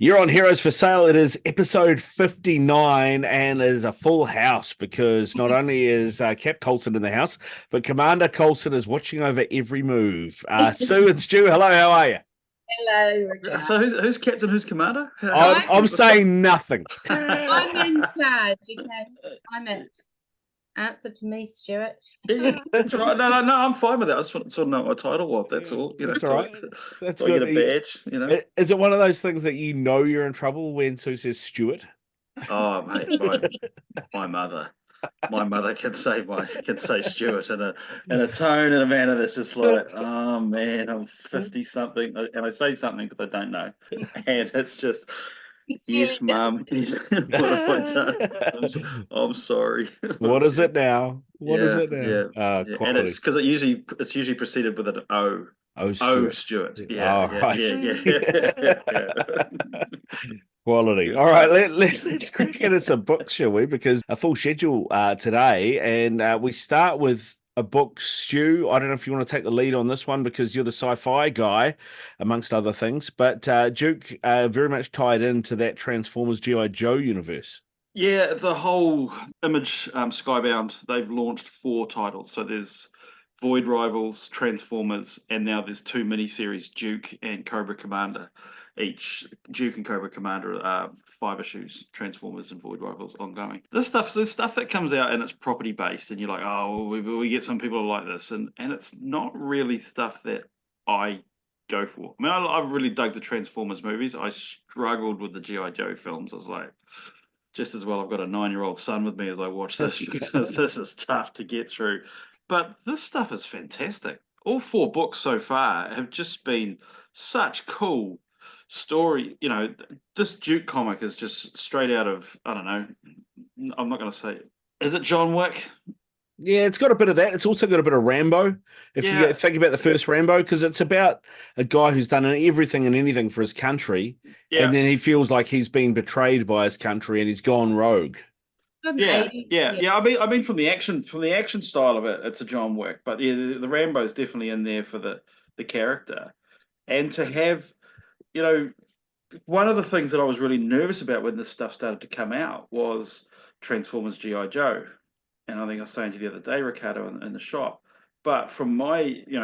You're on Heroes for Sale. It is episode 59 and it is a full house because not only is Cap Colson in the house, but Commander Colson is watching over every move. Sue and Stu, hello, how are you? Hello, Richard. So who's captain, who's commander? I'm saying nothing. I'm in charge, okay? I'm it. Answer to me, Stuart. Yeah, that's right. No, I'm fine with that. I just want to know what my title was. That's all. That's all right. That's so I good. get a badge. Is it one of those things that you know you're in trouble when Sue says Stuart? Oh, mate, my mother can say Stuart in a tone and a manner that's just like, oh man, I'm 50 something, and I say something because I don't know, and it's just. Yes, Mum. Yes. What have I done? I'm sorry. What is it now? What is Yeah, it now? yeah. And Quality. it's because it's usually preceded with an O. Oh, Oh, Stuart. Stuart. Oh, Yeah, right. yeah. Quality. Good All right, stuff. let's crack into some books, shall we? Because a full schedule today, and we start with a book, Stu. I don't know if you want to take the lead on this one because you're the sci-fi guy, amongst other things. But Duke, very much tied into that Transformers G.I. Joe universe. Yeah, the whole Image Skybound, they've launched 4 titles. So there's Void Rivals, Transformers, and now there's 2 miniseries, Duke and Cobra Commander. Each Duke and Cobra Commander are 5 issues, Transformers and Void Rivals ongoing. This stuff that comes out and it's property based, and you're like, oh, well, we get some people who like this, and it's not really stuff that I go for. I mean, I really dug the Transformers movies. I struggled with the GI Joe films. I was like, just as well I've got a 9-year-old son with me as I watch this because this is tough to get through. But this stuff is fantastic. All 4 books so far have just been such cool story. This Duke comic is just straight out of, I don't know, I'm not going to say, is it John Wick? Yeah, it's got a bit of that. It's also got a bit of Rambo. If Yeah. you think about the first Rambo, because it's about a guy who's done everything and anything for his country, Yeah. and then he feels like he's been betrayed by his country and he's gone rogue. Yeah. I mean, from the action style of it, it's a John Wick, but yeah, the Rambo's definitely in there for the character, and to have, one of the things that I was really nervous about when this stuff started to come out was Transformers GI Joe, and I think I was saying to you the other day, Ricardo, in the shop. But from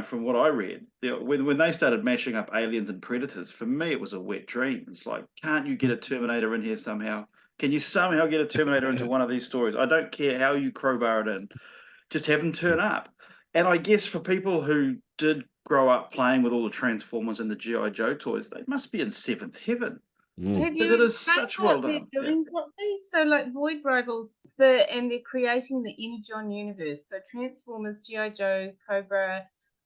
from what I read, when they started mashing up aliens and predators, for me it was a wet dream. It's like, can't you get a Terminator in here somehow? Can you somehow get a Terminator into one of these stories? I don't care how you crowbar it in, just have them turn up. And I guess for people who did grow up playing with all the Transformers and the GI Joe toys, they must be in seventh heaven. Have Because you it is explained such well what they're done. doing properly? So, like Void Rivals, and they're creating the Energon universe. So, Transformers, GI Joe, Cobra,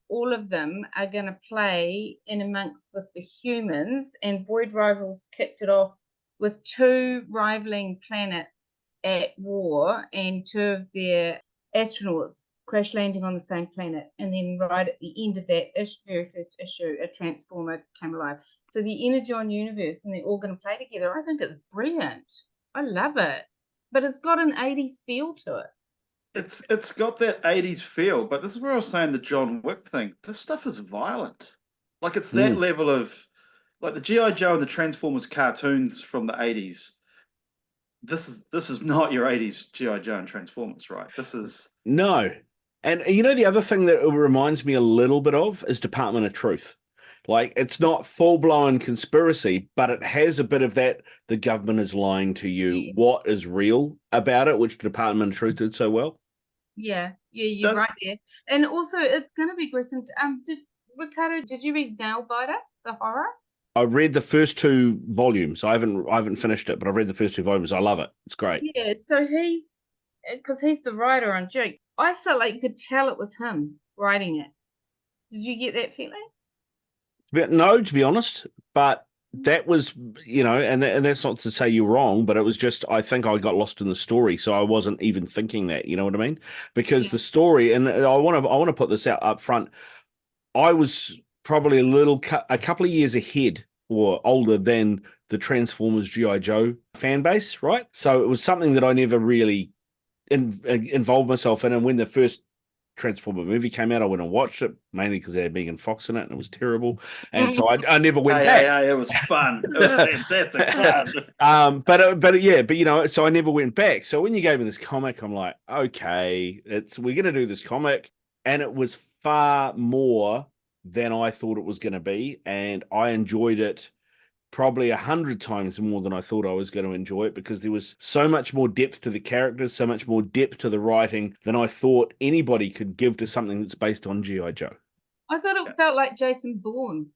all of them are going to play in amongst with the humans. And Void Rivals kicked it off with 2 rivaling planets at war and 2 of their astronauts crash landing on the same planet, and then right at the end of that very first issue, a transformer came alive. So the Energon universe, and they're all going to play together. I think it's brilliant. I love it, but it's got an 80s feel to it. It's got that 80s feel, but this is where I was saying the John Wick thing. This stuff is violent. Like, it's that level of, like, the G.I. Joe and the Transformers cartoons from the 80s. This is not your 80s G.I. Joe and Transformers, right? This is... No. And the other thing that it reminds me a little bit of is Department of Truth. Like, it's not full-blown conspiracy, but it has a bit of that, the government is lying to you. Yeah. What is real about it, which Department of Truth did so well. Yeah, you're right there. And also, it's going to be gruesome. Ricardo, did you read Nailbiter, the horror? I read the first 2 volumes. I haven't finished it, but I've read the first 2 volumes. I love it. It's great. Yeah, so because he's the writer on Duke. I felt like you could tell it was him writing it. Did you get that feeling? No, to be honest, but that was, and that's not to say you're wrong, but it was just, I think I got lost in the story, so I wasn't even thinking that, you know what I mean? Because the story, and I want to put this out up front, I was probably a couple of years ahead or older than the Transformers GI Joe fan base, right? So it was something that I never really involved myself in, and when the first Transformer movie came out, I went and watched it, mainly because they had Megan Fox in it, and it was terrible. And so I never went back. Hey, it was fun. It was fantastic fun. But you know, so I never went back. So when you gave me this comic, I'm like, okay, we're gonna do this comic, and it was far more than I thought it was gonna be, and I enjoyed it probably 100 times more than I thought I was going to enjoy it, because there was so much more depth to the characters, so much more depth to the writing than I thought anybody could give to something that's based on G.I. Joe. I thought it felt like Jason Bourne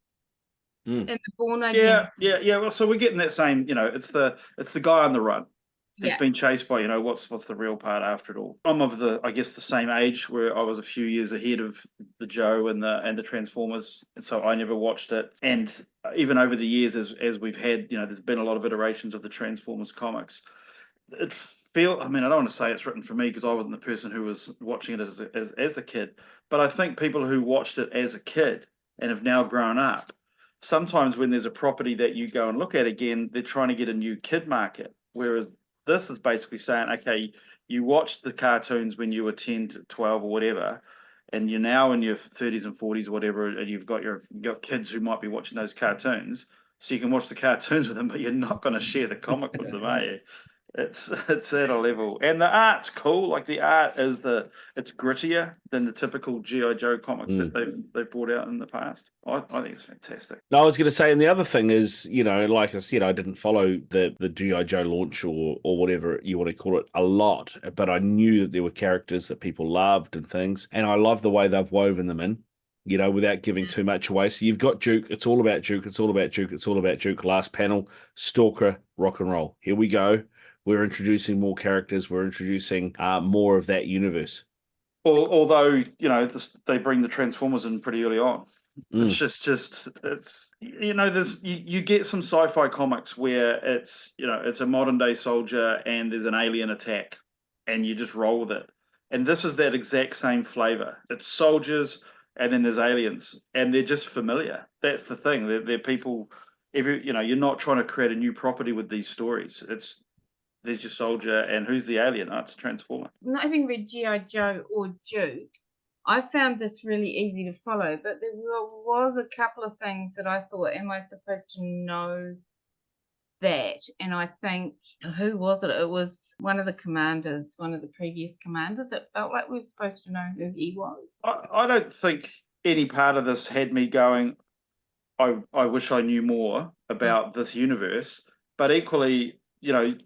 in the Bourne idea. Yeah. Well, so we're getting that same, it's the guy on the run. He's been chased by, what's the real part after it all. I'm of the same age, where I was a few years ahead of the Joe and the Transformers, and so I never watched it. And even over the years, as we've had, there's been a lot of iterations of the Transformers comics. I don't want to say it's written for me, because I wasn't the person who was watching it as a kid, but I think people who watched it as a kid and have now grown up, sometimes when there's a property that you go and look at again, they're trying to get a new kid market, whereas this is basically saying, okay, you watched the cartoons when you were 10 to 12 or whatever, and you're now in your 30s and 40s or whatever, and you've got kids who might be watching those cartoons, so you can watch the cartoons with them, but you're not going to share the comic with them, are you? It's at a level, and the art's cool. Like, the art it's grittier than the typical G.I. Joe comics that they've brought out in the past. I think it's fantastic. No, I was going to say, and the other thing is, like I said, I didn't follow the G.I. Joe launch or whatever you want to call it a lot, but I knew that there were characters that people loved and things, and I love the way they've woven them in, without giving too much away. So you've got Duke. It's all about Duke. It's all about Duke. It's all about Duke. Last panel, Stalker, rock and roll. Here we go. We're introducing more characters. We're introducing more of that universe. Although, they bring the Transformers in pretty early on. It's you get some sci-fi comics where it's a modern day soldier and there's an alien attack, and you just roll with it. And this is that exact same flavor. It's soldiers and then there's aliens, and they're just familiar. That's the thing. They're people. You're not trying to create a new property with these stories. There's your soldier, and who's the alien? Oh, it's a Transformer. Not having read G.I. Joe or Duke, I found this really easy to follow, but there was a couple of things that I thought, am I supposed to know that? And I think, who was it? It was one of the commanders, one of the previous commanders. It felt like we were supposed to know who he was. I don't think any part of this had me going, I wish I knew more about this universe, but equally,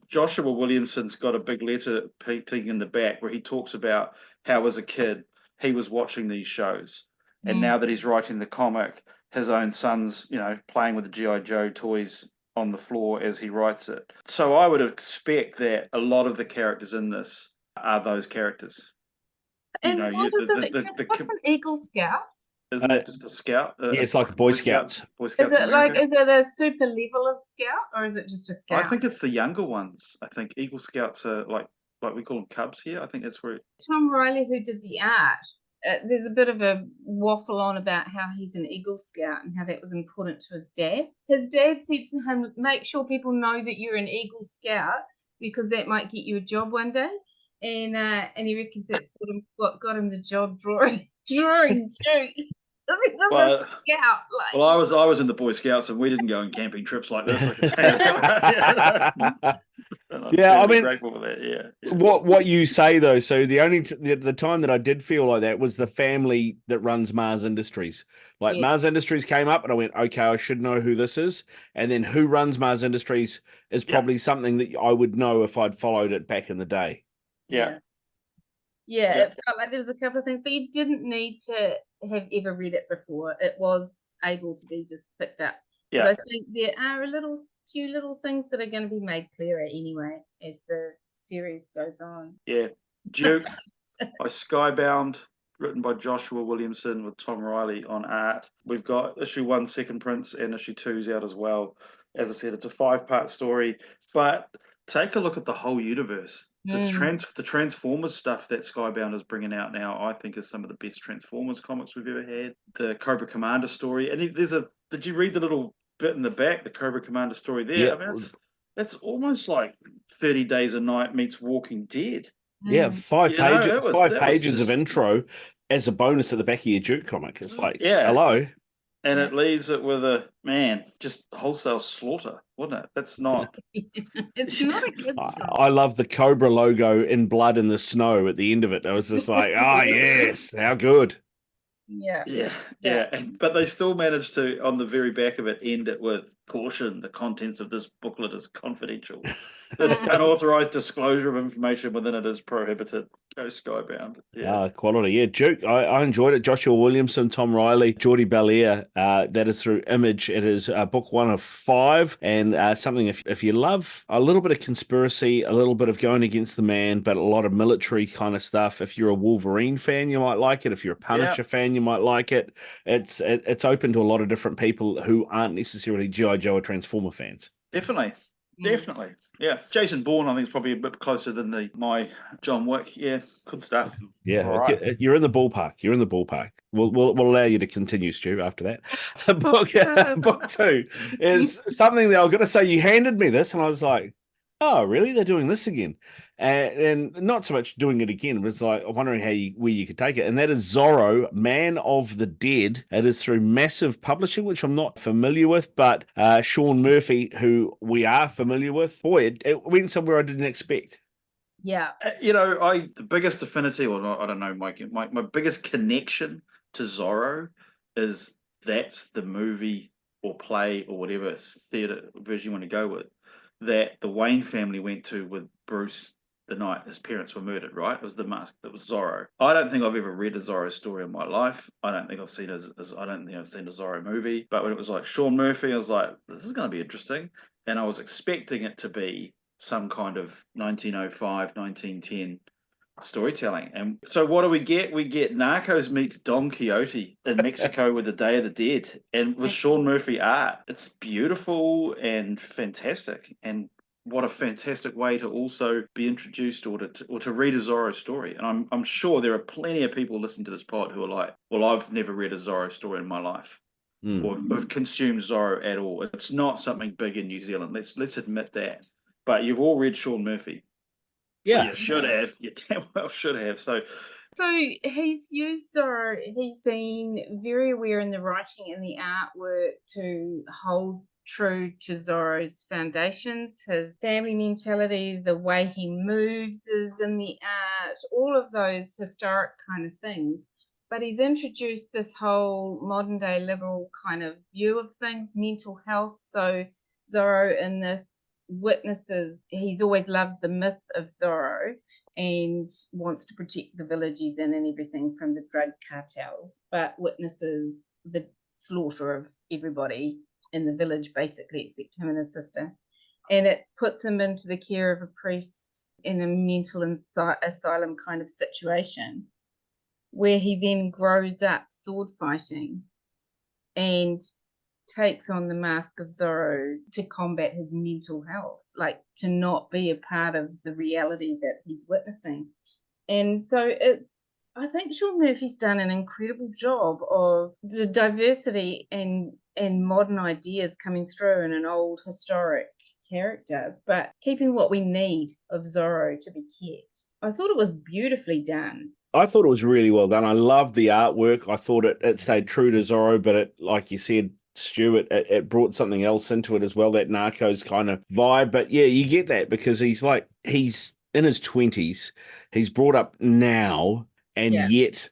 Joshua Williamson's got a big letter thing in the back where he talks about how, as a kid, he was watching these shows. And now that he's writing the comic, his own son's, playing with the G.I. Joe toys on the floor as he writes it. So I would expect that a lot of the characters in this are those characters. And what's an Eagle Scout? Isn't it just a scout? It's like a Boy Scouts. Is it a super level of scout, or is it just a scout? I think it's the younger ones. I think Eagle Scouts are like we call them cubs here. I think that's where Tom Riley, who did the art, there's a bit of a waffle on about how he's an Eagle Scout and how that was important to his dad. His dad said to him, make sure people know that you're an Eagle Scout, because that might get you a job one day. And he reckons that's what got him the job drawing Duke. Well, I was in the Boy Scouts, and we didn't go on camping trips like this. I can tell you. Yeah, grateful for that. Yeah. What you say though, so the time that I did feel like that was the family that runs Mars Industries. Mars Industries came up, and I went, okay, I should know who this is, and then who runs Mars Industries is probably something that I would know if I'd followed it back in the day. Yeah, it felt like there was a couple of things, but you didn't need to have ever read it before. It was able to be just picked up. Yeah. But I think there are few little things that are going to be made clearer anyway as the series goes on. Yeah. Duke by Skybound, written by Joshua Williamson with Tom Riley on art. We've got issue 1, Second Prince, and issue 2's out as well. As I said, it's a 5-part story, but take a look at the whole universe. The Transformers stuff that Skybound is bringing out now, I think, is some of the best Transformers comics we've ever had. The Cobra Commander story, and did you read the little bit in the back, the Cobra Commander story there? Yeah. I mean, that's almost like 30 Days a Night meets Walking Dead. Yeah, 5 pages of intro, as a bonus at the back of your Duke comic. It's like, Yeah. hello. And it leaves it with just wholesale slaughter, wouldn't it? That's not. It's not a kid's story. I love the Cobra logo in blood in the snow at the end of it. I was just like, yes, how good. Yeah. Yeah. But they still managed to, on the very back of it, end it with caution. The contents of this booklet is confidential. This unauthorized disclosure of information within it is prohibited. Go Skybound. Yeah. Quality. Yeah, Duke. I enjoyed it. Joshua Williamson, Tom Riley, Geordie Belair. That is through Image. It is book 1 of 5, and something if you love a little bit of conspiracy, a little bit of going against the man, but a lot of military kind of stuff. If you're a Wolverine fan, you might like it. If you're a Punisher fan, you might like it. It's open to a lot of different people who aren't necessarily G.I. Joe or Transformer fans. Definitely. Yeah. Jason Bourne, I think, is probably a bit closer than my John Wick. Yeah, good stuff. Yeah, right. You're in the ballpark. We'll allow you to continue, Stu, after that. Book 2 is something that I was going to say. You handed me this, and I was like, oh, really? They're doing this again. And not so much doing it again, but it's like I'm wondering where you could take it. And that is Zorro, Man of the Dead. It is through Massive Publishing, which I'm not familiar with, but Sean Murphy, who we are familiar with. Boy, it went somewhere I didn't expect. Yeah. The biggest affinity, or not, I don't know, Mike, my biggest connection to Zorro is that's the movie or play or whatever theatre version you want to go with, that the Wayne family went to with Bruce the night his parents were murdered, right? It was The Mask. It was Zorro. I don't think I've ever read a Zorro story in my life. I don't think I've seen a Zorro movie. But when it was like Sean Murphy, I was like, this is going to be interesting. And I was expecting it to be some kind of 1905, 1910 storytelling. And so what do we get? We get Narcos meets Don Quixote in Mexico with the Day of the Dead, and with Sean Murphy art. It's beautiful and fantastic. And what a fantastic way to also be introduced or to read a Zorro story. And I'm sure there are plenty of people listening to this pod who are like, well, I've never read a Zorro story in my life. Or have consumed Zorro at all. It's not something big in New Zealand. Let's admit that. But you've all read Sean Murphy. Yeah. Well, you should have. You damn well should have. So he's used Zorro. He's been very aware in the writing and the artwork to hold true to Zorro's foundations, his family mentality, the way he moves is in the art, all of those historic kind of things. But he's introduced this whole modern day liberal kind of view of things, mental health. So Zorro in this witnesses, he's always loved the myth of Zorro and wants to protect the village he's in and everything from the drug cartels, but witnesses the slaughter of everybody in the village, basically, except him and his sister. And it puts him into the care of a priest in a mental asylum kind of situation, where he then grows up sword fighting and takes on the mask of Zorro to combat his mental health, like to not be a part of the reality that he's witnessing. And so I think Sean Murphy's done an incredible job of the diversity and modern ideas coming through in an old historic character, but keeping what we need of Zorro to be kept. I thought it was beautifully done. I thought it was really well done. I loved the artwork. I thought it stayed true to Zorro, but it, like you said, Stu, it brought something else into it as well, that Narcos kind of vibe. But yeah, you get that because he's in his 20s. He's brought up now, and yet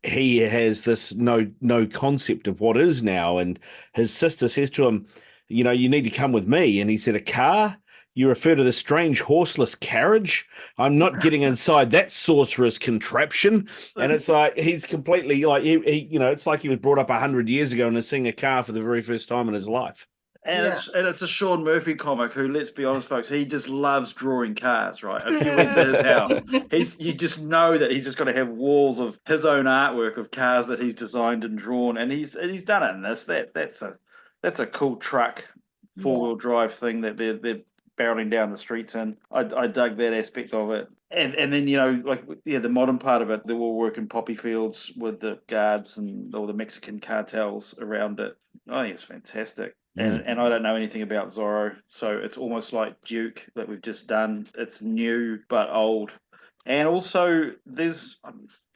he has this no concept of what is now. And his sister says to him, you need to come with me. And he said, a car? You refer to the strange horseless carriage? I'm not getting inside that sorcerer's contraption. And it's like he's completely like he it's like he was brought up 100 years ago and is seeing a car for the very first time in his life. And it's a Sean Murphy comic who, let's be honest, folks, he just loves drawing cars, right? If you went to his house, you just know that he's just going to have walls of his own artwork of cars that he's designed and drawn, and he's done it in this. That's a cool truck, 4-wheel drive thing that they're barreling down the streets in. I dug that aspect of it. And then, the modern part of it, they're all working poppy fields with the guards and all the Mexican cartels around it. I think it's fantastic. And I don't know anything about Zorro, so it's almost like Duke that we've just done. It's new but old. And also, there's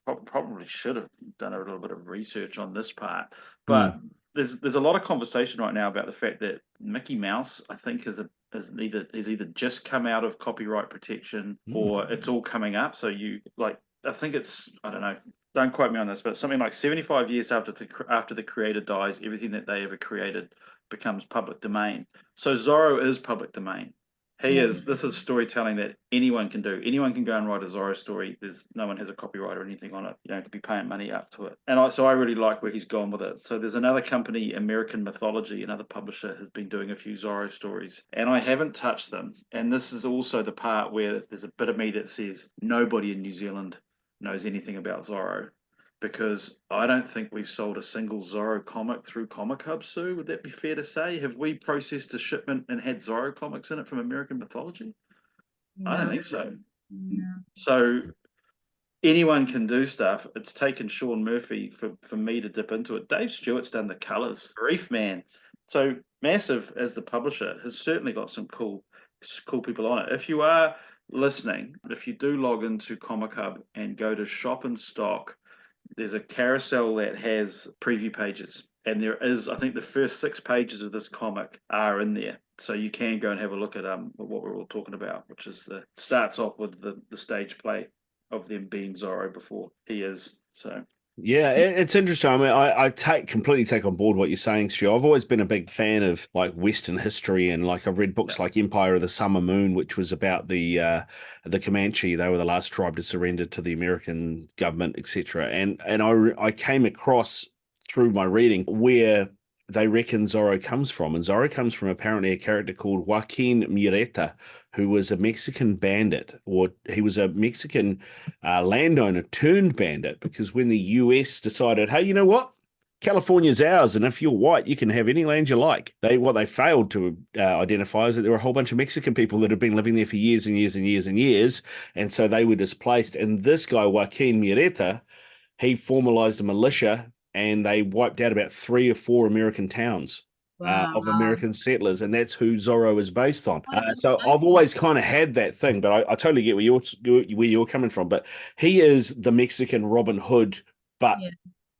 probably should have done a little bit of research on this part, but there's a lot of conversation right now about the fact that Mickey Mouse, I think, is either just come out of copyright protection or it's all coming up. So I think it's, I don't know, don't quote me on this, but something like 75 years after the creator dies, everything that they ever created becomes public domain. So Zorro is public domain. This is storytelling that anyone can do. Anyone can go and write a Zorro story. No one has a copyright or anything on it. You don't have to be paying money up to it. And so I really like where he's gone with it. So there's another company, American Mythology, another publisher, has been doing a few Zorro stories, and I haven't touched them. And this is also the part where there's a bit of me that says nobody in New Zealand knows anything about Zorro, because I don't think we've sold a single Zorro comic through Comic Hub, Sue. Would that be fair to say? Have we processed a shipment and had Zorro comics in it from American Mythology? No. I don't think so. No. So anyone can do stuff. It's taken Sean Murphy for me to dip into it. Dave Stewart's done the colours. Grief, man. So Massive, as the publisher, has certainly got some cool people on it. If you are listening, if you do log into Comic Hub and go to Shop and Stock, there's a carousel that has preview pages, and there is, I think, the first 6 pages of this comic are in there, so you can go and have a look at what we're all talking about, which is starts off with the stage play of them being Zorro before he is. So yeah, it's interesting. I mean, I completely take on board what you're saying, Stu. I've always been a big fan of like Western history, and like I've read books like Empire of the Summer Moon, which was about the Comanche. They were the last tribe to surrender to the American government, etc. And I came across through my reading where they reckon Zorro comes from, and Zorro comes from apparently a character called Joaquin Murrieta, who was a Mexican bandit, or he was a Mexican landowner turned bandit, because when the US decided, hey, you know what? California's ours, and if you're white, you can have any land you like. What they failed to identify is that there were a whole bunch of Mexican people that had been living there for years and years and years and years, and so they were displaced. And this guy, Joaquin Murrieta, he formalized a militia, and they wiped out about 3 or 4 American towns. Of American settlers, and that's who Zorro is based on. So I've always kind of had that thing, but I totally get where you're coming from. But he is the Mexican Robin Hood, but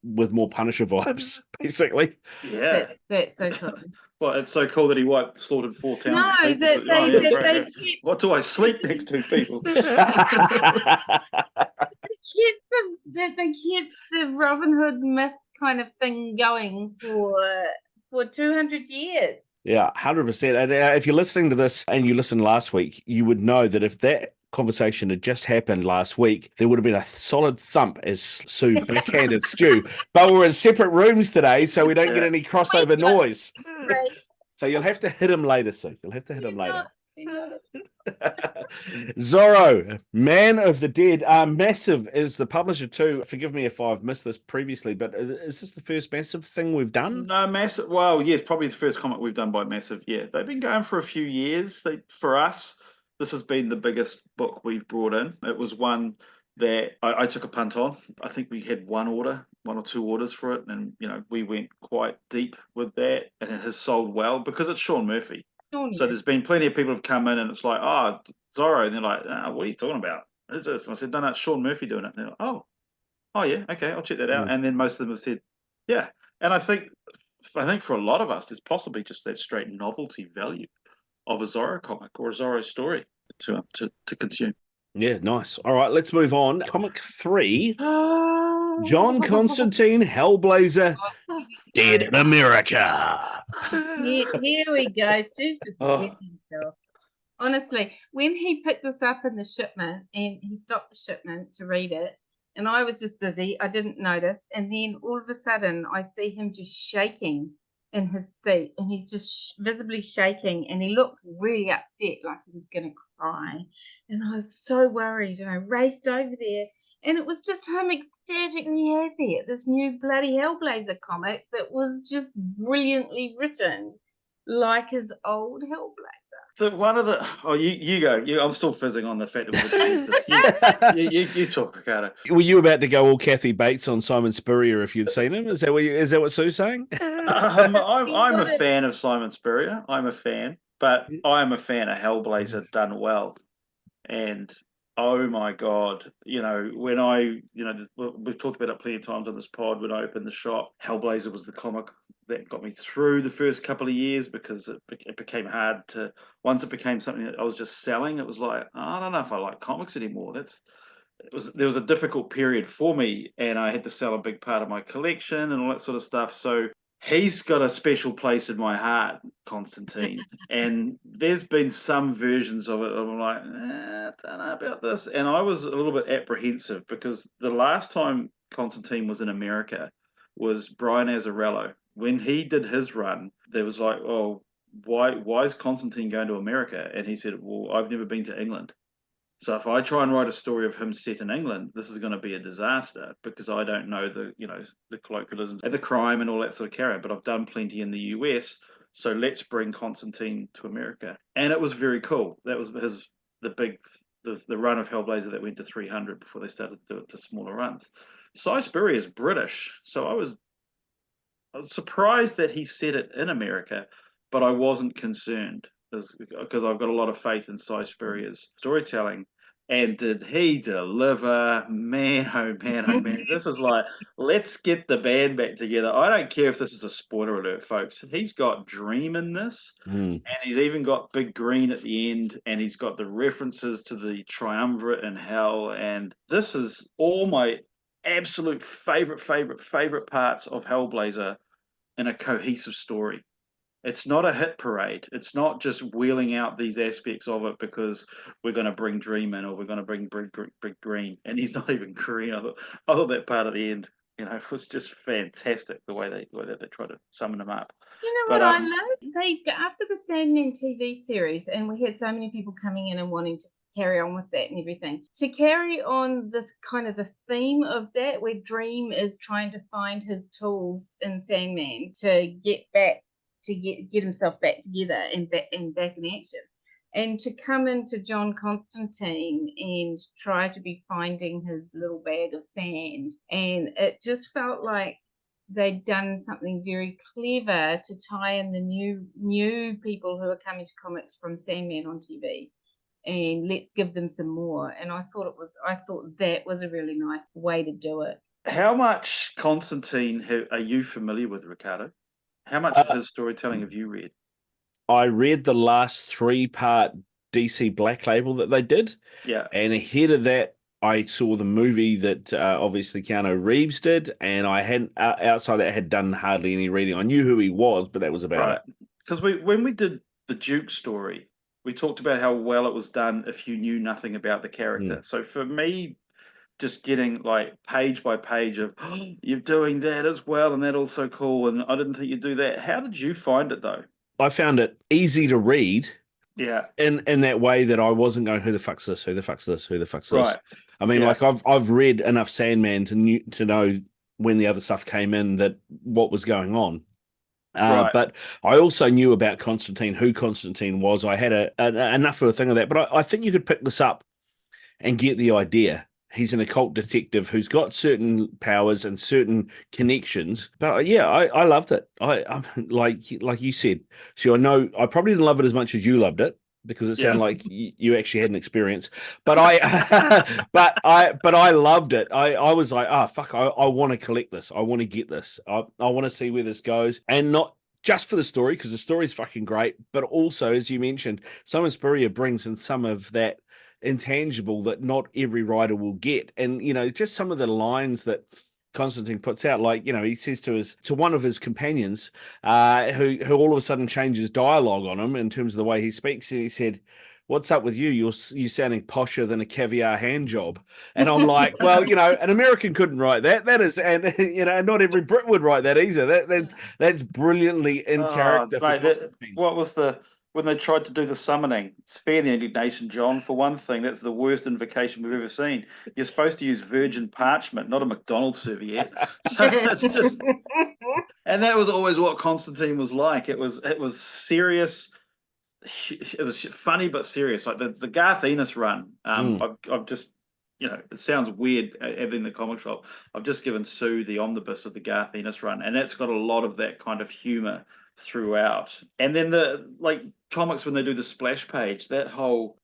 with more Punisher vibes, basically. Yeah, that's so cool. Well, it's so cool that he slaughtered 4 towns. No, they kept. What do I sleep next to, people? They kept the Robin Hood myth kind of thing going for 200 years. Yeah, 100%. And if you're listening to this and you listened last week, you would know that if that conversation had just happened last week, there would have been a solid thump as Sue backhanded Stu. But we're in separate rooms today, so we don't get any crossover noise. Right. So you'll have to hit him later, Sue. You'll have to hit him later. Zorro, Man of the Dead. Massive is the publisher too. Forgive me if I've missed this previously, but is this the first Massive thing we've done? No, Massive. Well, yes, probably the first comic we've done by Massive. Yeah, they've been going for a few years. For us, this has been the biggest book we've brought in. It was one that I took a punt on. I think we had 1 or 2 orders for it, and we went quite deep with that, and it has sold well because it's Sean Murphy. So there's been plenty of people who've come in and it's like, oh, Zorro. And they're like, what are you talking about? What is this? And I said, no, it's Sean Murphy doing it. And they're like, oh yeah, okay, I'll check that out. And then most of them have said, yeah. And I think for a lot of us, there's possibly just that straight novelty value of a Zorro comic or a Zorro story to consume. Yeah, nice. All right, let's move on. Comic 3, John Constantine, Hellblazer, Dead in America. Here we go. Stu's just himself. Honestly, when he picked this up in the shipment and he stopped the shipment to read it, and I was just busy, I didn't notice, and then all of a sudden I see him just shaking in his seat, and he's just visibly shaking, and he looked really upset, like he was going to cry. And I was so worried, and I raced over there, and it was just him ecstatically happy at this new bloody Hellblazer comic that was just brilliantly written, like his old Hellblazer. You go. I'm still fizzing on the fact that we've used this. You talk, Ricardo. Were you about to go all Kathy Bates on Simon Spurrier if you'd seen him? Is that what Sue's saying? I'm a fan of Simon Spurrier. I'm a fan, but I'm a fan of Hellblazer done well. And Oh my God. When we've talked about it plenty of times on this pod, when I opened the shop, Hellblazer was the comic that got me through the first couple of years, because it became hard to, once it became something that I was just selling, it was like, I don't know if I like comics anymore. There was a difficult period for me, and I had to sell a big part of my collection and all that sort of stuff. So he's got a special place in my heart, Constantine. And there's been some versions of it, I'm like, I don't know about this. And I was a little bit apprehensive, because the last time Constantine was in America was Brian Azzarello. When he did his run, there was like, oh, why is Constantine going to America? And he said, well, I've never been to England. So if I try and write a story of him set in England, this is going to be a disaster, because I don't know the colloquialisms and the crime and all that sort of carry. But I've done plenty in the US, so let's bring Constantine to America. And it was very cool. That was the run of Hellblazer that went to 300 before they started to do it to smaller runs. Spurrier is British, so I was surprised that he set it in America, but I wasn't concerned, because I've got a lot of faith in Spurrier's storytelling. And did he deliver? Man, oh man, oh man. This is like, let's get the band back together. I don't care if this is a spoiler alert, folks. He's got Dream in this, and he's even got Big Green at the end, and he's got the references to the triumvirate in Hell. And this is all my absolute favorite parts of Hellblazer in a cohesive story. It's not a hit parade. It's not just wheeling out these aspects of it because we're going to bring Dream in, or we're going to bring Big Green, and he's not even green. I thought that part at the end, was just fantastic, the way they tried to summon him up. You know what I love? After the Sandman TV series, and we had so many people coming in and wanting to carry on with that and everything, to carry on this kind of the theme of that, where Dream is trying to find his tools in Sandman to get himself back together and back in action, and to come into John Constantine and try to be finding his little bag of sand. And it just felt like they'd done something very clever to tie in the new people who are coming to comics from Sandman on TV, and let's give them some more. And I thought that was a really nice way to do it. How much Constantine are you familiar with, Ricardo? How much of his storytelling have you read? I read the last 3-part DC Black Label that they did. Yeah. And ahead of that, I saw the movie that obviously Keanu Reeves did, and I hadn't, outside that, had done hardly any reading. I knew who he was, but that was about it. Because when we did the Duke story, we talked about how well it was done if you knew nothing about the character. So for me, just getting like page by page of, oh, you're doing that as well, and that also cool, and I didn't think you'd do that. How did you find it though? I found it easy to read. Yeah. In that way that I wasn't going, who the fuck's this? Who the fuck's this? Who the fuck's this? Right. I mean, like I've read enough Sandman to know when the other stuff came in, that what was going on. But I also knew about Constantine, who Constantine was. I had enough of a thing of that. But I think you could pick this up and get the idea. He's an occult detective who's got certain powers and certain connections. But yeah, I loved it. I'm like you said. So I know I probably didn't love it as much as you loved it, because it sounded like you actually had an experience. But I loved it. I was like, fuck, I want to collect this. I want to get this. I want to see where this goes, and not just for the story, because the story's fucking great, but also, as you mentioned, Simon Spurrier brings in some of that intangible that not every writer will get. And just some of the lines that Constantine puts out, like he says to one of his companions, who all of a sudden changes dialogue on him in terms of the way he speaks. And he said, "What's up with you? You're sounding posher than a caviar hand job." And I'm like, well, an American couldn't write that. That is, and not every Brit would write that either. That's brilliantly in character. Mate, what was when they tried to do the summoning? Spare the indignation, John. For one thing, that's the worst invocation we've ever seen. You're supposed to use virgin parchment, not a McDonald's serviette. So it's just, and that was always what Constantine was like. It was serious. It was funny but serious. Like the Garth Ennis run. I've just, it sounds weird having the comic shop. I've just given Sue the omnibus of the Garth Ennis run, and that's got a lot of that kind of humor throughout. And then the comics, when they do the splash page, the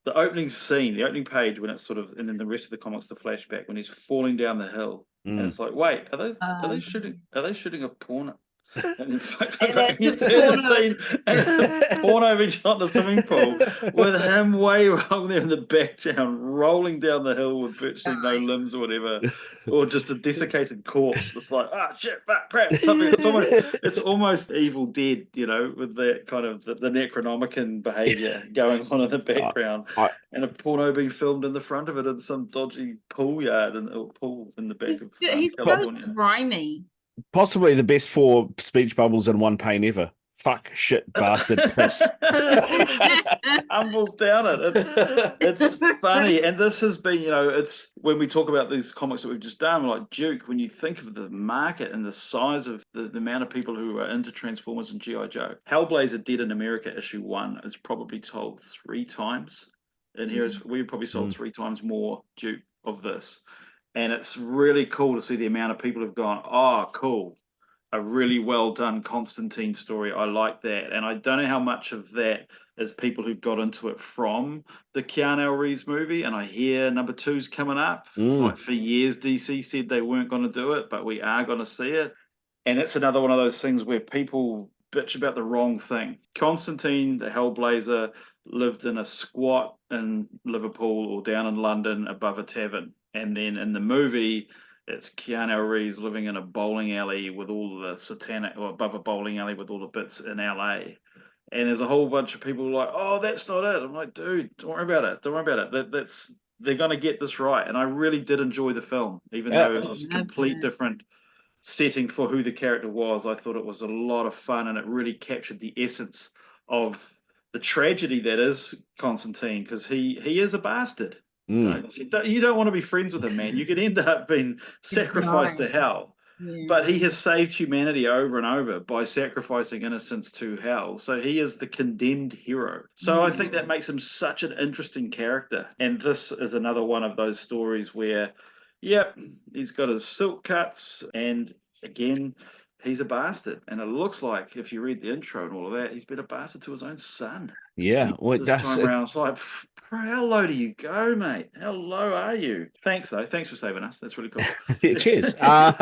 opening scene, the opening page, when it's sort of, and then the rest of the comics, the flashback when he's falling down the hill, and it's like, wait, are they shooting a porno? And in fact, you turn the scene, and it's a porno being shot in a swimming pool with him way wrong there in the background, rolling down the hill with virtually no limbs or whatever, or just a desiccated corpse. It's like, shit, fuck, crap, something. It's almost Evil Dead, with that kind of the Necronomicon behavior going on in the background, and a porno being filmed in the front of it in some dodgy pool yard or pool in the back of California. So grimy. Possibly the best 4 speech bubbles in one pane ever. Fuck, shit, bastard, piss. Tumbles down it. It's funny. And this has been, it's when we talk about these comics that we've just done, like Duke, when you think of the market and the size of the amount of people who are into Transformers and G.I. Joe, Hellblazer Dead in America issue 1 is probably told 3 times. And we've probably sold 3 times more Duke of this. And it's really cool to see the amount of people who've gone, oh, cool. A really well done Constantine story. I like that. And I don't know how much of that is people who got into it from the Keanu Reeves movie. And I hear number 2's coming up. Like for years, DC said they weren't going to do it, but we are going to see it. And it's another one of those things where people bitch about the wrong thing. Constantine, the Hellblazer, lived in a squat in Liverpool or down in London above a tavern. And then in the movie, it's Keanu Reeves living in a bowling alley with all the satanic, or above a bowling alley with all the bits in LA. And there's a whole bunch of people like, oh, that's not it. I'm like, dude, don't worry about it. Don't worry about it. They're going to get this right. And I really did enjoy the film, even though it was a complete different setting for who the character was. I thought it was a lot of fun, and it really captured the essence of the tragedy that is Constantine, because he is a bastard. You don't want to be friends with him, man. You could end up being sacrificed to hell. Yeah. But he has saved humanity over and over by sacrificing innocents to hell. So he is the condemned hero. So I think that makes him such an interesting character. And this is another one of those stories where, he's got his silk cuts, and again, he's a bastard. And it looks like, if you read the intro and all of that, he's been a bastard to his own son. Yeah. Well, this time around, it's like, how low do you go, mate? How low are you? Thanks, though. Thanks for saving us. That's really cool. Cheers. I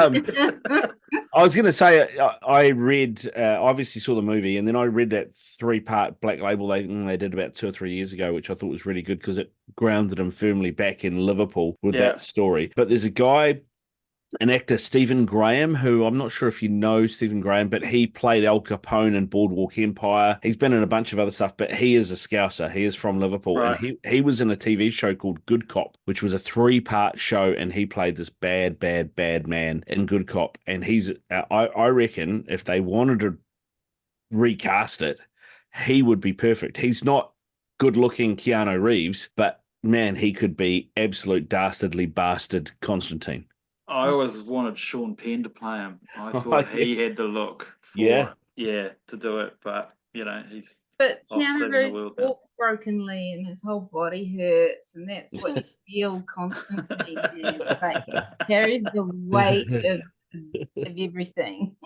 was going to say, I read, obviously saw the movie, and then I read that 3-part Black Label they did about 2 or 3 years ago, which I thought was really good because it grounded him firmly back in Liverpool with that story. But there's a guy, an actor, Stephen Graham, who I'm not sure if you know Stephen Graham, but he played Al Capone in Boardwalk Empire. He's been in a bunch of other stuff, but he is a Scouser. He is from Liverpool. Right. And he was in a TV show called Good Cop, which was a 3-part show, and he played this bad man in Good Cop. And he's, I reckon, if they wanted to recast it, he would be perfect. He's not good-looking Keanu Reeves, but man, he could be absolute dastardly bastard Constantine. I always wanted Sean Penn to play him. I thought he had the look for to do it, but he's. But Keanu Reeves walks brokenly, and his whole body hurts, and that's what you feel constantly. Like carries the weight of everything.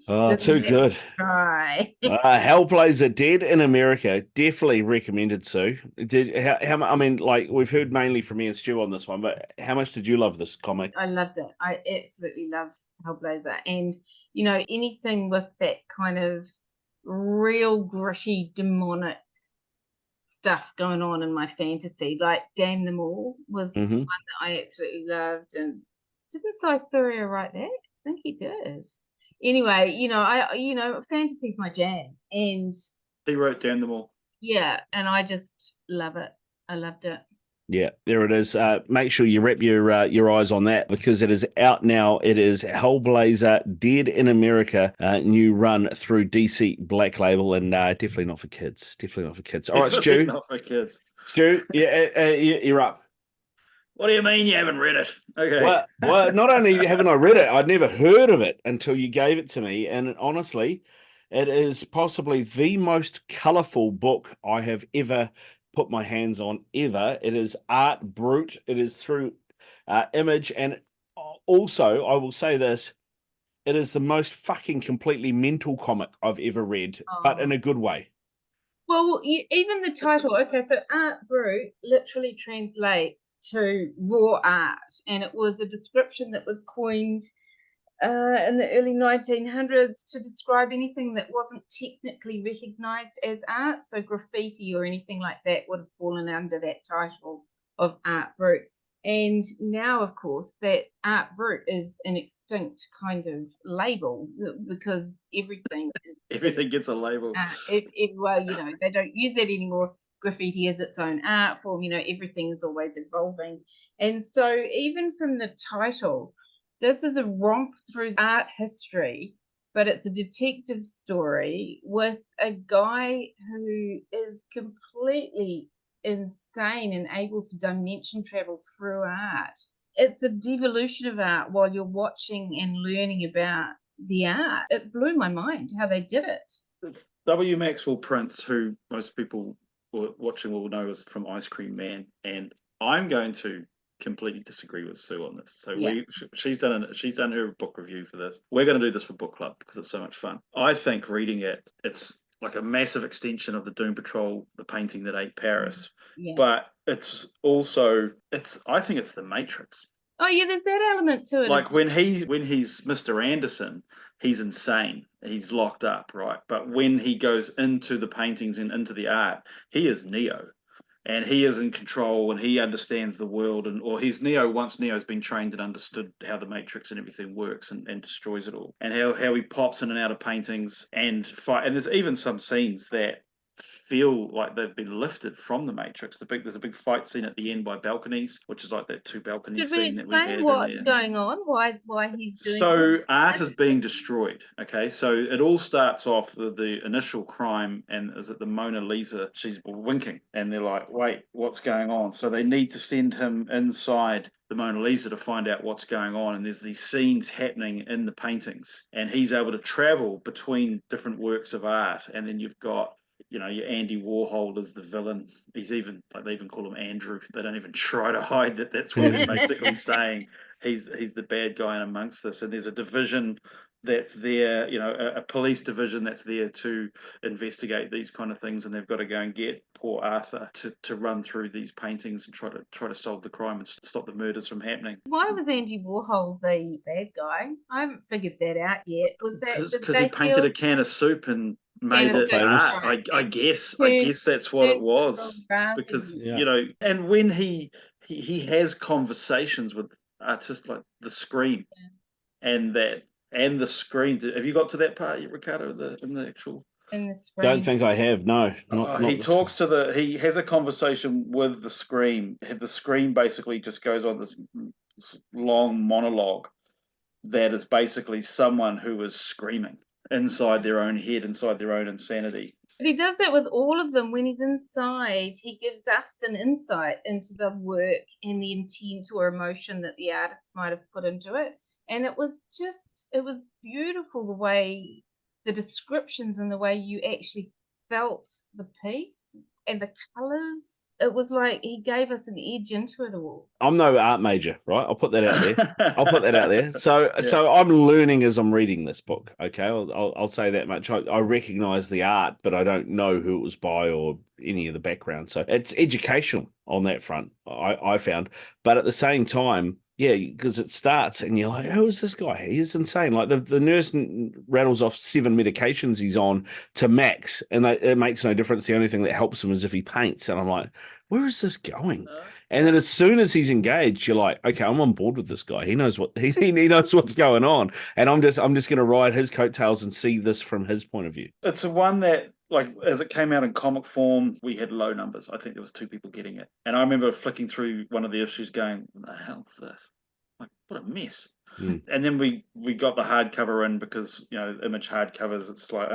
Oh, too good. Try. Hellblazer Dead in America, definitely recommended, Sue. I mean, like, we've heard mainly from me and Stu on this one, but how much did you love this comic? I loved it. I absolutely love Hellblazer, and anything with that kind of real gritty demonic stuff going on in my fantasy, like Damn Them All was one that I absolutely loved. And didn't Spurrier write that? I think he did. Anyway, fantasy's my jam, and he wrote Damn Them All. Yeah, and I just love it. I loved it. Yeah, there it is. Make sure you wrap your eyes on that, because it is out now. It is Hellblazer Dead in America, new run through DC Black Label, and definitely not for kids. Definitely not for kids. All right, Stu. Not for kids. Stu, you're up. What do you mean you haven't read it? Okay. Well, not only haven't I read it, I'd never heard of it until you gave it to me, and honestly, it is possibly the most colourful book I have ever put my hands on ever. It is art Brut. It is through Image, and also I will say this: It is the most fucking completely mental comic I've ever read, but in Oh. a good way. Well, even the title, okay, so Art Brut literally translates to raw art, and it was a description that was coined in the early 1900s to describe anything that wasn't technically recognized as art. So graffiti or anything like that would have fallen under that title of Art Brut. And now, of course, that Art Brut is an extinct kind of label because everything Everything gets a label. well, they don't use that anymore. Graffiti is its own art form. Everything is always evolving. And so even from the title, this is a romp through art history, but it's a detective story with a guy who is completely insane and able to dimension travel through art. It's a devolution of art while you're watching and learning about the art. It blew my mind how they did it. It's W. Maxwell Prince, who most people watching will know is from Ice Cream Man, and I'm going to completely disagree with Sue on this. So she's done her book review for this. We're going to do this for book club because it's so much fun. I think reading it's like a massive extension of the Doom Patrol, the painting that ate Paris. Yeah. But it's also I think it's the Matrix. Oh yeah, there's that element to it. Like when he's Mr. Anderson, he's insane. He's locked up, right? But when he goes into the paintings and into the art, he is Neo. And he is in control and he understands the world, or he's Neo once Neo's been trained and understood how the Matrix and everything works and destroys it all. And how he pops in and out of paintings and fight. And there's even some scenes that feel like they've been lifted from the Matrix. There's a big fight scene at the end by balconies, which is like that 2 balcony Did we scene that we had. explain what's going on? Why he's doing So art is being destroyed. Okay, so it all starts off with the initial crime, and is it the Mona Lisa? She's winking, and they're like, "Wait, what's going on?" So they need to send him inside the Mona Lisa to find out what's going on. And there's these scenes happening in the paintings, and he's able to travel between different works of art. And then you've got your Andy Warhol is the villain. He's even they even call him Andrew. They don't even try to hide that that's what they're basically saying. He's the bad guy in amongst this. And there's a division that's there, a police division that's there to investigate these kind of things, and they've got to go and get poor Arthur to run through these paintings and try to solve the crime and stop the murders from happening. Why was Andy Warhol the bad guy? I haven't figured that out yet. Was that because he painted a can of soup and made it art? I guess that's what it was. Because and when he has conversations with artists like the Scream, and the Scream. Have you got to that part, Ricardo? In the actual. Don't think I have. No. He has a conversation with the Scream. The Scream basically just goes on this long monologue that is basically someone who is screaming inside their own head, inside their own insanity. But he does that with all of them. When he's inside, he gives us an insight into the work and the intent or emotion that the artist might have put into it. And it was beautiful, the way, the descriptions and the way you actually felt the piece and the colors. It was like he gave us an edge into it all. I'm no art major, right? I'll put that out there. So I'm learning as I'm reading this book. Okay, I'll say that much. I recognize the art, but I don't know who it was by or any of the background. So it's educational on that front, I found. But at the same time, yeah, because it starts and you're like, who is this guy? He's insane. Like the nurse rattles off 7 medications he's on to Max, and it makes no difference. The only thing that helps him is if he paints. And I'm like, where is this going? And then as soon as he's engaged, you're like, okay, I'm on board with this guy. He knows he knows what's going on, and I'm just going to ride his coattails and see this from his point of view. It's a one that, like, as it came out in comic form, we had low numbers. I think there was 2 people getting it, and I remember flicking through one of the issues, going, "What the hell is this? Like, what a mess!" And then we got the hardcover in because Image hardcovers. It's like,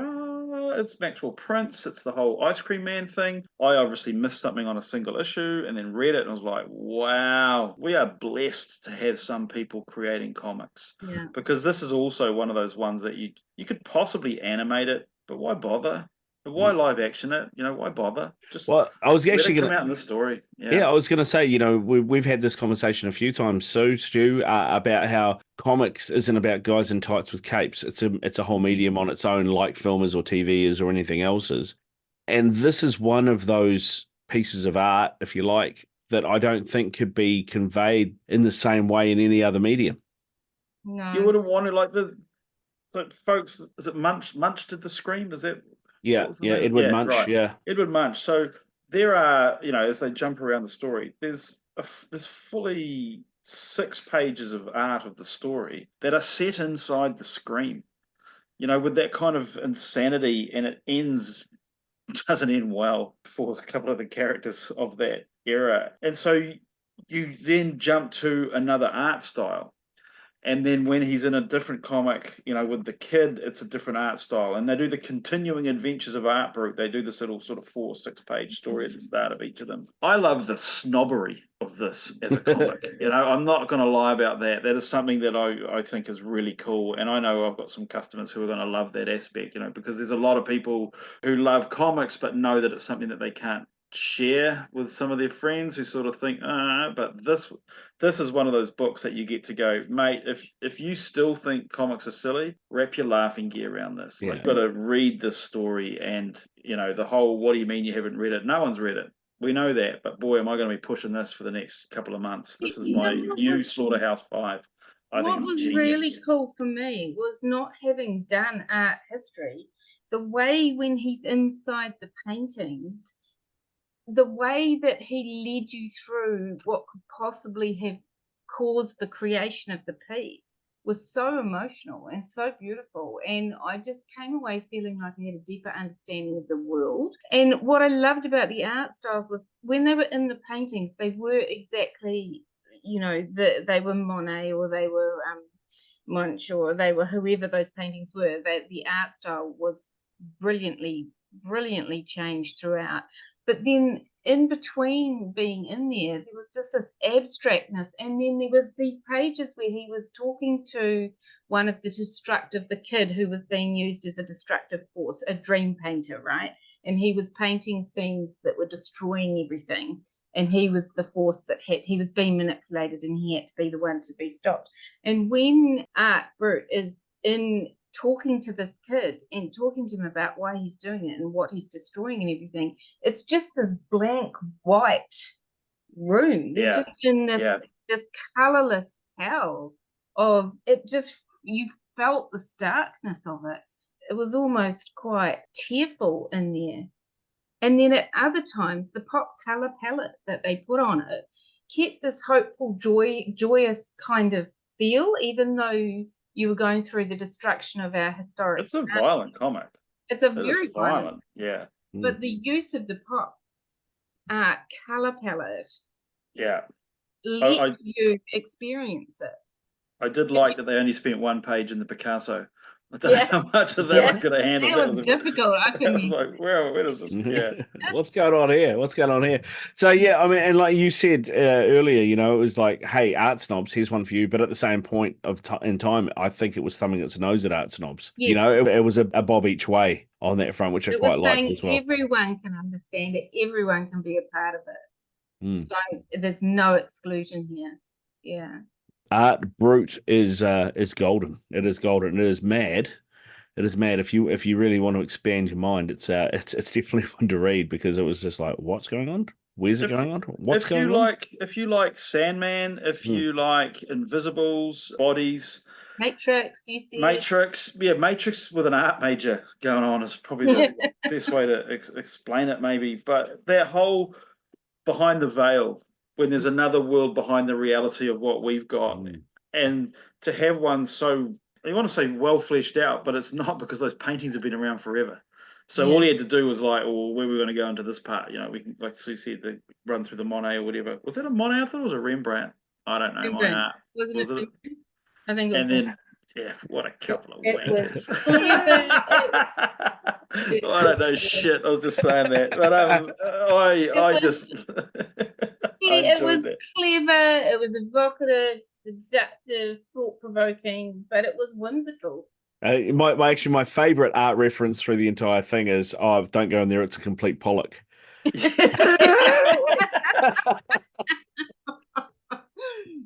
it's Maxwell Prince. It's the whole Ice Cream Man thing. I obviously missed something on a single issue and then read it and I was like, wow, we are blessed to have some people creating comics. Yeah. Because this is also one of those ones that you could possibly animate it, but why bother? But why live action it? Why bother? Just Well, I was let actually it come going to. out in the story. Yeah, I was going to say, we've had this conversation a few times, Stu, about how comics isn't about guys in tights with capes. It's a whole medium on its own, like film is or TV is or anything else is. And this is one of those pieces of art, if you like, that I don't think could be conveyed in the same way in any other medium. No. You wouldn't want to folks. Is it Munch? Munch did the Scream? Is that? Yeah, What was the name? Edward Yeah, Munch, right. yeah. Edward Munch. So there are, as they jump around the story, there's fully 6 pages of art of the story that are set inside the Scream. With that kind of insanity, and it doesn't end well for a couple of the characters of that era. And so you then jump to another art style. And then when he's in a different comic, with the kid, it's a different art style. And they do the continuing adventures of Art Brut. They do this little sort of 4 or 6 page story at the start of each of them. I love the snobbery of this as a comic. I'm not going to lie about that. That is something that I think is really cool. And I know I've got some customers who are going to love that aspect, because there's a lot of people who love comics but know that it's something that they can't share with some of their friends who sort of think, but this is one of those books that you get to go, mate, if you still think comics are silly, wrap your laughing gear around this. Yeah. You've got to read this story, and the whole, what do you mean you haven't read it? No one's read it. We know that, but boy, am I going to be pushing this for the next couple of months. This is my new Slaughterhouse 5. I think it's What was genius. really cool for me was not having done art history, the way when he's inside the paintings, the way that he led you through what could possibly have caused the creation of the piece was so emotional and so beautiful. And I just came away feeling like I had a deeper understanding of the world. And what I loved about the art styles was when they were in the paintings, they were exactly, they were Monet or they were Munch or they were whoever those paintings were. The art style was brilliantly changed throughout. But then in between being in there was just this abstractness. And then there was these pages where he was talking to one of the kid who was being used as a destructive force, a dream painter, right? And he was painting scenes that were destroying everything. And he was the force he was being manipulated, and he had to be the one to be stopped. And when Art Brut is in talking to this kid and talking to him about why he's doing it and what he's destroying and everything, it's just this blank white room. They're just in this colorless hell of it. Just, you felt the starkness of it. It was almost quite tearful in there. And then at other times, the pop color palette that they put on it kept this hopeful, joyous kind of feel, even though you were going through the destruction of our historic. It's a violent comic. It's a very violent. Yeah. But the use of the pop art color palette, let you experience it. I did like that they only spent 1 page in the Picasso. I don't know how much of that I could have handled. That was difficult. I was like, where is this? Yeah. What's going on here? So, I mean, and like you said earlier, it was like, hey, art snobs, here's one for you. But at the same point in time, I think it was thumbing its nose at art snobs. Yes. It was a bob each way on that front, which I quite liked as well. Everyone can understand it. Everyone can be a part of it. So there's no exclusion here. Yeah. Art Brut is golden. It is golden. It is mad. It is mad. If you really want to expand your mind, it's definitely one to read, because it was just like, what's going on? Where's it going on? What's going on? If you like Sandman, if you like Invisibles, Bodies, Matrix, you see Matrix, Matrix with an art major going on is probably the best way to explain it, maybe. But that whole behind the veil, when there's another world behind the reality of what we've got, and to have one so, you want to say well fleshed out, but it's not, because those paintings have been around forever. So all he had to do was like, well, where we're going to go into this part, we can, like Sue said, run through the Monet or whatever. Was that a Monet? I thought it was a Rembrandt. I don't know. Rembrandt. My art. Was it? I think it was. And then, what a couple of wankers. I don't know shit. I was just saying that, but I just. It was clever. It was evocative, seductive, thought-provoking, but it was whimsical. My favorite art reference through the entire thing is, oh, don't go in there, it's a complete Pollock.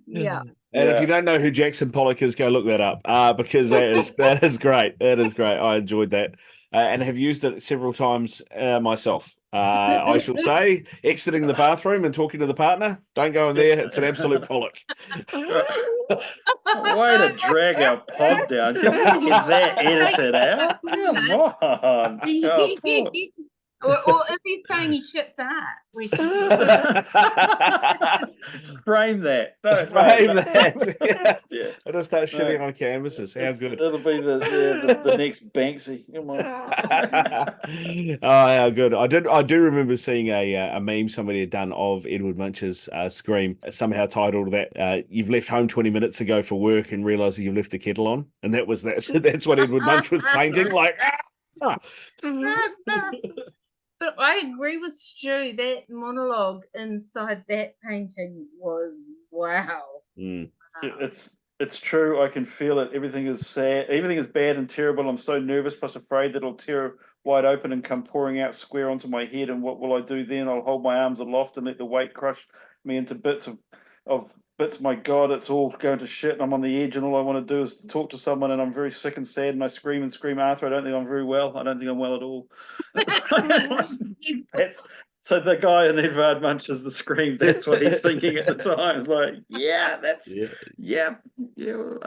Yeah. And if you don't know who Jackson Pollock is, go look that up because that is great. That is great. I enjoyed that and have used it several times myself. I shall say, exiting the bathroom and talking to the partner, don't go in there. It's an absolute Pollock. Way to drag our pod down. Can we get that edited out? Come on. Or if he's saying he shits out, we should frame that. Frame that. Yeah. I just start shitting on canvases. How good. It'll be the next Banksy. Come on. Oh, how good. I do remember seeing a meme somebody had done of Edward Munch's Scream, somehow titled that you've left home 20 minutes ago for work and realised you've left the kettle on. And that's what Edward Munch was painting, like But I agree with Stu. That monologue inside that painting was wow. Mm. It's true. I can feel it. Everything is sad. Everything is bad and terrible. I'm so nervous, plus afraid that it'll tear wide open and come pouring out square onto my head. And what will I do then? I'll hold my arms aloft and let the weight crush me into bits of bits. My God, it's all going to shit. And I'm on the edge, and all I want to do is to talk to someone. And I'm very sick and sad. And I scream and scream, Arthur, I don't think I'm very well. I don't think I'm well at all. So the guy in Edvard Munch is the Scream. That's what he's thinking at the time. Like, yeah. I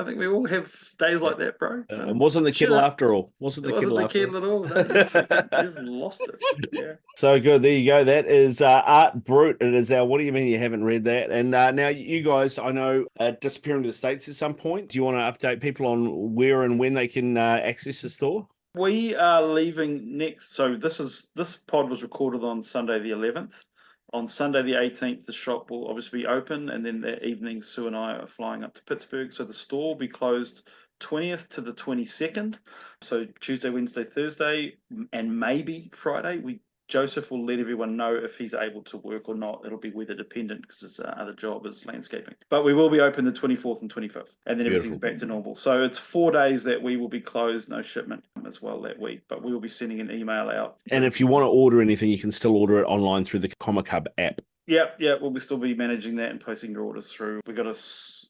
think we all have days like that, bro. And wasn't the kettle after all? Wasn't the kettle at all? No, you've lost it. Yeah. So good. There you go. That is Art Brut. It is our. What do you mean you haven't read that? And now you guys, I know, disappearing to the States at some point. Do you want to update people on where and when they can access the store? We are leaving next. So this pod was recorded on Sunday the 11th. On Sunday the 18th, the shop will obviously be open, and then that evening, Sue and I are flying up to Pittsburgh. So the store will be closed 20th to the 22nd. So Tuesday, Wednesday, Thursday, and maybe Friday. Joseph will let everyone know if he's able to work or not. It'll be weather dependent because his other job is landscaping. But we will be open the 24th and 25th, and then everything's back to normal. So it's 4 days that we will be closed, no shipment as well that week. But we will be sending an email out. And if you want to order anything, you can still order it online through the Comic Hub app. Yeah, we'll still be managing that and posting your orders through. We've got a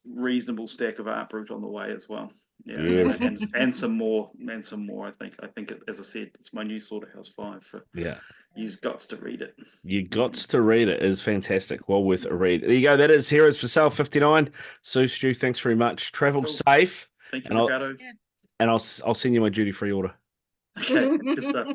reasonable stack of Art Brut on the way as well. Yeah, and some more. I think as I said, it's my new Slaughterhouse 5. You've got to read it. You got to read it. It's fantastic. Well worth a read. There you go. That is Heroes for Sale 59. So Stu, thanks very much. Travel safe. Thank you, Ricardo. And I'll send you my duty-free order. Okay, good stuff.